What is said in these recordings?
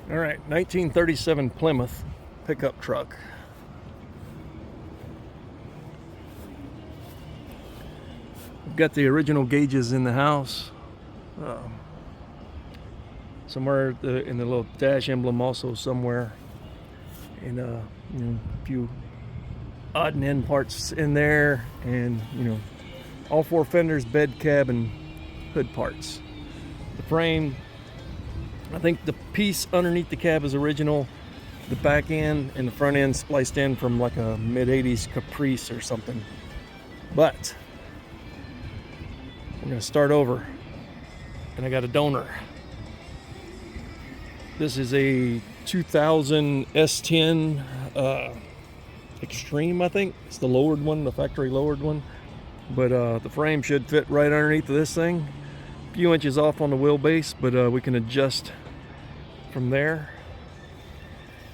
All right, 1937 Plymouth pickup truck. We've got the original gauges in the house. Somewhere in the little dash emblem also somewhere. And a few odd and end parts in there. And, all four fenders, bed, cab, and hood parts. The frame, I think the piece underneath the cab is original. The back end and the front end spliced in from like a mid-80s Caprice or something. But we're going to start over. And I got a donor. This is a 2000 S10 Extreme, I think. It's the lowered one, the factory lowered one. But the frame should fit right underneath of this thing. A few inches off on the wheelbase, but we can adjust from there.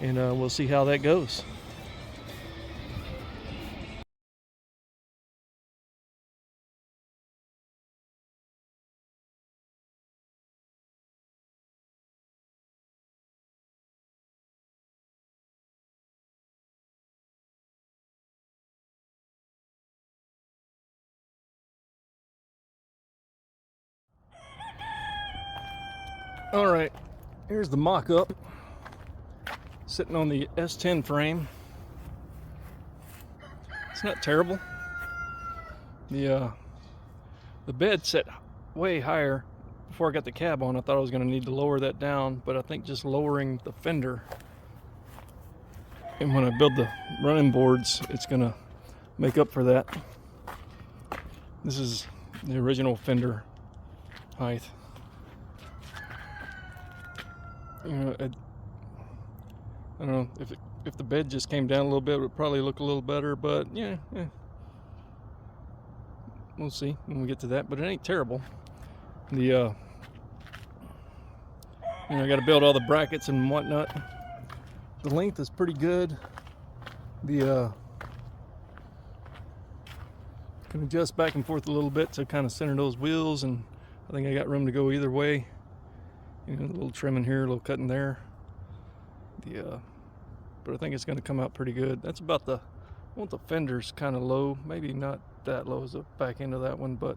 And we'll see how that goes. All right, here's the mock-up sitting on the S10 frame. It's not terrible. The bed set way higher before I got the cab on. I thought I was going to need to lower that down, but I think just lowering the fender, and when I build the running boards, it's going to make up for that. This is the original fender height. I don't know if the bed just came down a little bit, it would probably look a little better, but yeah, we'll see when we get to that. But it ain't terrible. I got to build all the brackets and whatnot. The length is pretty good. Can adjust back and forth a little bit to kind of center those wheels, and I think I got room to go either way. A little trimming here, a little cutting there. But I think it's going to come out pretty good. That's about I want the fenders kind of low, maybe not that low as the back end of that one, but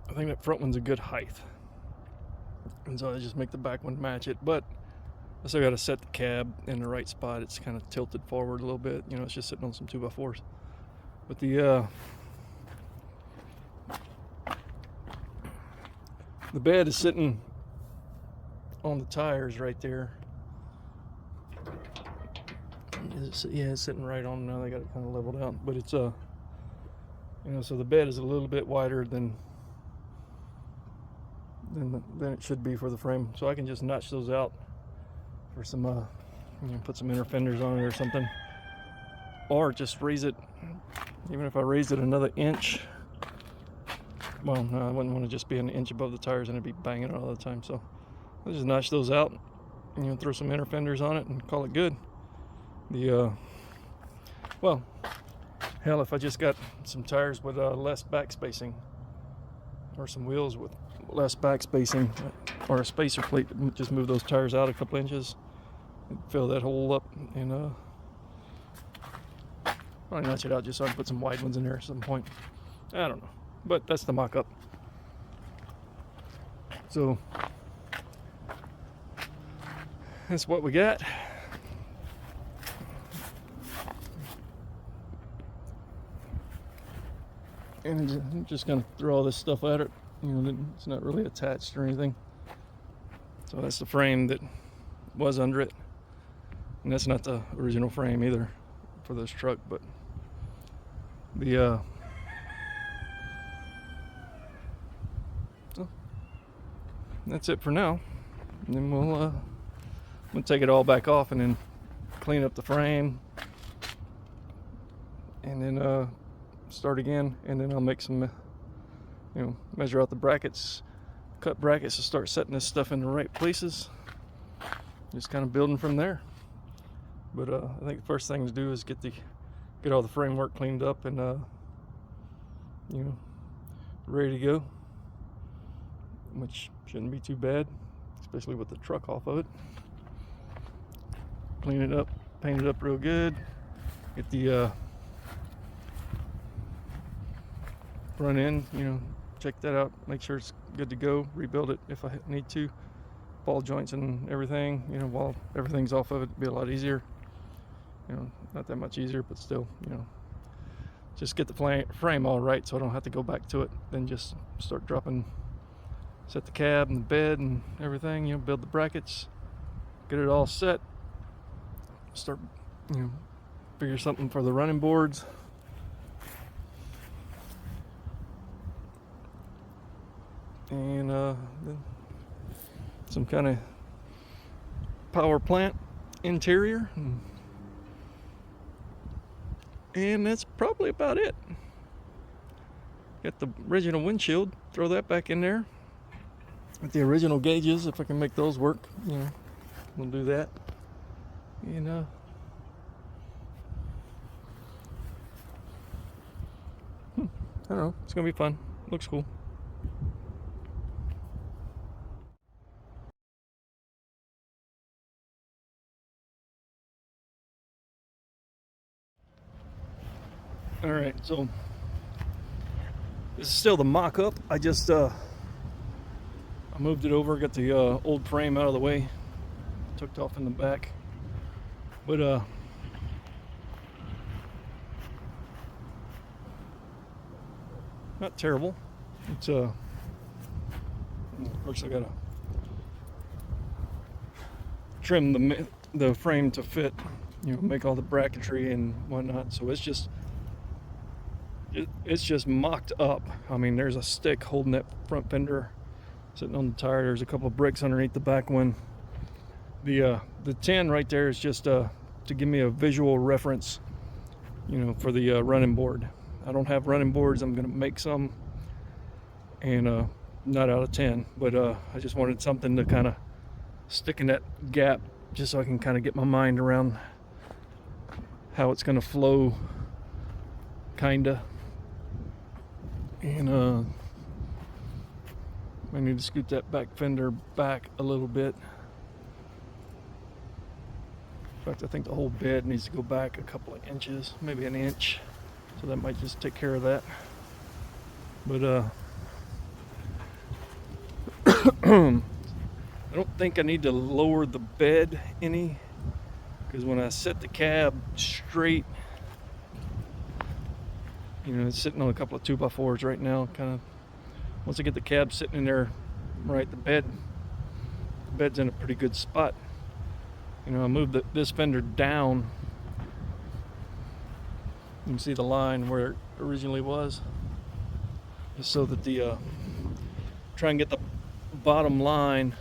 I think that front one's a good height. And so I just make the back one match it, but I still got to set the cab in the right spot. It's kind of tilted forward a little bit. It's just sitting on some 2x4s. But the bed is sitting on the tires right there. Yeah, it's sitting right on now. They got it kind of leveled out, but it's so the bed is a little bit wider than it should be for the frame. So I can just notch those out for some put some inner fenders on it or something, or just raise it. Even if I raised it another inch. Well, no, I wouldn't want to just be an inch above the tires and it'd be banging it all the time. So I'll just notch those out, throw some inner fenders on it and call it good. Well, hell, if I just got some tires with less back spacing, or some wheels with less back spacing, or a spacer plate, just move those tires out a couple inches and fill that hole up, and probably notch it out just so I can put some wide ones in there at some point. I don't know. But that's the mock-up. So that's what we got. And I'm just gonna throw all this stuff at it. It's not really attached or anything. So that's the frame that was under it. And that's not the original frame either for this truck, but that's it for now. And then we'll take it all back off and then clean up the frame, and then start again. And then I'll make some, measure out the brackets, cut brackets to start setting this stuff in the right places. Just kind of building from there. But I think the first thing to do is get all the framework cleaned up and ready to go, which shouldn't be too bad. especially with the truck off of it. Clean it up, paint it up real good. Get the front end, check that out, make sure it's good to go. Rebuild it if I need to. Ball joints and everything, while everything's off of it, it'd be a lot easier. Not that much easier, but still, just get the frame all right so I don't have to go back to it. Then just start dropping, set the cab and the bed and everything, build the brackets, get it all set. Start, figure something for the running boards. And then some kind of power plant interior. And that's probably about it. Got the original windshield, throw that back in there. With the original gauges, if I can make those work, we'll do that. And I don't know, it's gonna be fun. Looks cool. All right, so this is still the mock-up. I just I moved it over, got the old frame out of the way, tucked off in the back. But not terrible. It's of course I gotta trim the frame to fit, make all the bracketry and whatnot. So it's just mocked up. I mean, there's a stick holding that front fender sitting on the tire. There's a couple of bricks underneath the back one. The 10 right there is just to give me a visual reference, for the running board. I don't have running boards. I'm gonna make some, and not out of 10, but I just wanted something to kind of stick in that gap, just so I can kind of get my mind around how it's gonna flow, kinda. And I need to scoot that back fender back a little bit. In fact, I think the whole bed needs to go back a couple of inches, maybe an inch. So that might just take care of that. But I don't think I need to lower the bed any, because when I set the cab straight, it's sitting on a couple of 2x4s right now. Kind of, once I get the cab sitting in there, right, the bed's in a pretty good spot. I moved this fender down. You can see the line where it originally was, just so that try and get the bottom line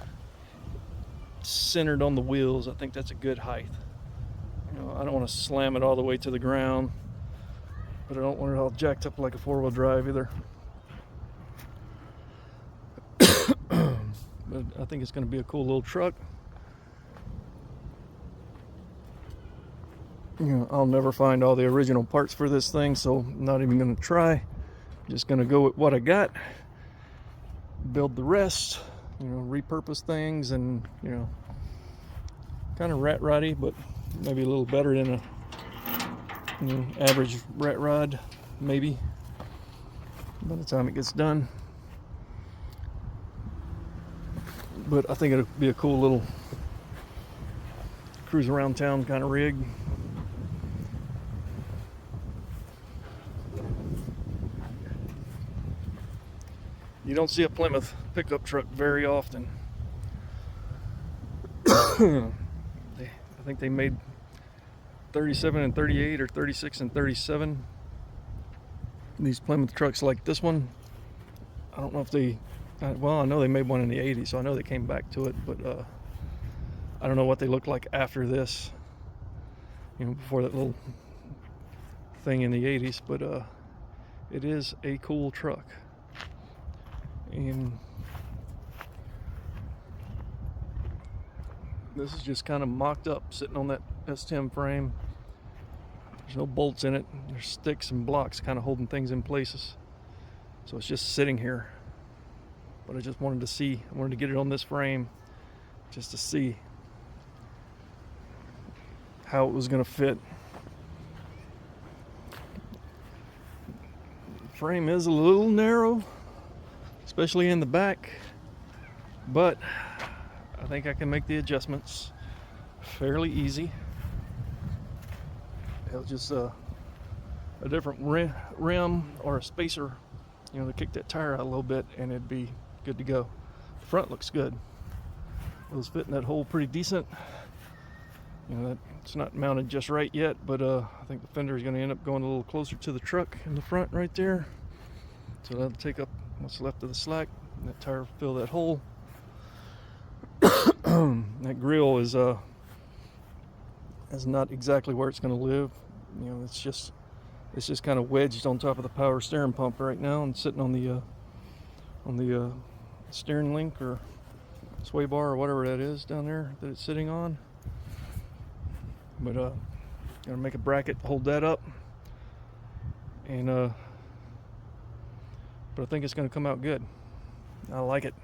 centered on the wheels. I think that's a good height. I don't want to slam it all the way to the ground, but I don't want it all jacked up like a four-wheel drive either. But I think it's going to be a cool little truck. I'll never find all the original parts for this thing, so I'm not even going to try. Just going to go with what I got, build the rest, repurpose things, and kind of rat roddy, but maybe a little better than a average rat rod, maybe, by the time it gets done. But I think it'll be a cool little cruise around town kind of rig. You don't see a Plymouth pickup truck very often. I think they made 37 and 38 or 36 and 37. These Plymouth trucks like this one, I don't know if they, well, I know they made one in the 80s, so I know they came back to it, but I don't know what they look like after this, before that little thing in the 80s, but it is a cool truck. And this is just kind of mocked up, sitting on that S10 frame. There's no bolts in it. There's sticks and blocks kind of holding things in places. So it's just sitting here. But I just wanted to see, I wanted to get it on this frame just to see how it was going to fit. The frame is a little narrow, especially in the back, but I think I can make the adjustments fairly easy. It's just a different rim or a spacer, to kick that tire out a little bit, and it'd be good to go. The front looks good. It was fitting that hole pretty decent. It's not mounted just right yet, but I think the fender is going to end up going a little closer to the truck in the front right there. So that'll take up what's left of the slack, and that tire will fill that hole. That grill is not exactly where it's going to live. It's just kind of wedged on top of the power steering pump right now, and sitting on the steering link or sway bar or whatever that is down there that it's sitting on. But gonna make a bracket to hold that up, and but I think it's gonna come out good. I like it.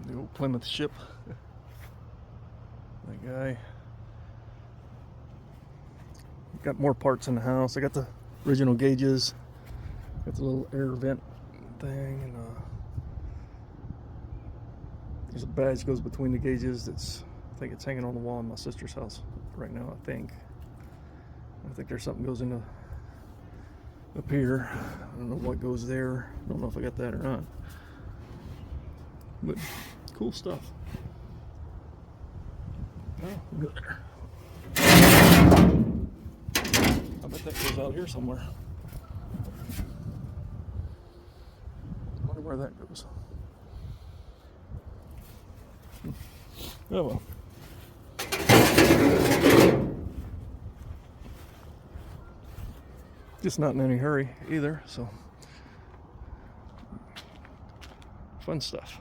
The old Plymouth ship. That guy. Got more parts in the house. I got the original gauges. Got the little air vent thing, and there's a badge that goes between the gauges. I think it's hanging on the wall in my sister's house right now. I think there's something goes into up here. I don't know what goes there. I don't know if I got that or not. But cool stuff. Oh, good. I bet that goes out here somewhere. I wonder where that goes. Oh well. Just not in any hurry either, so fun stuff.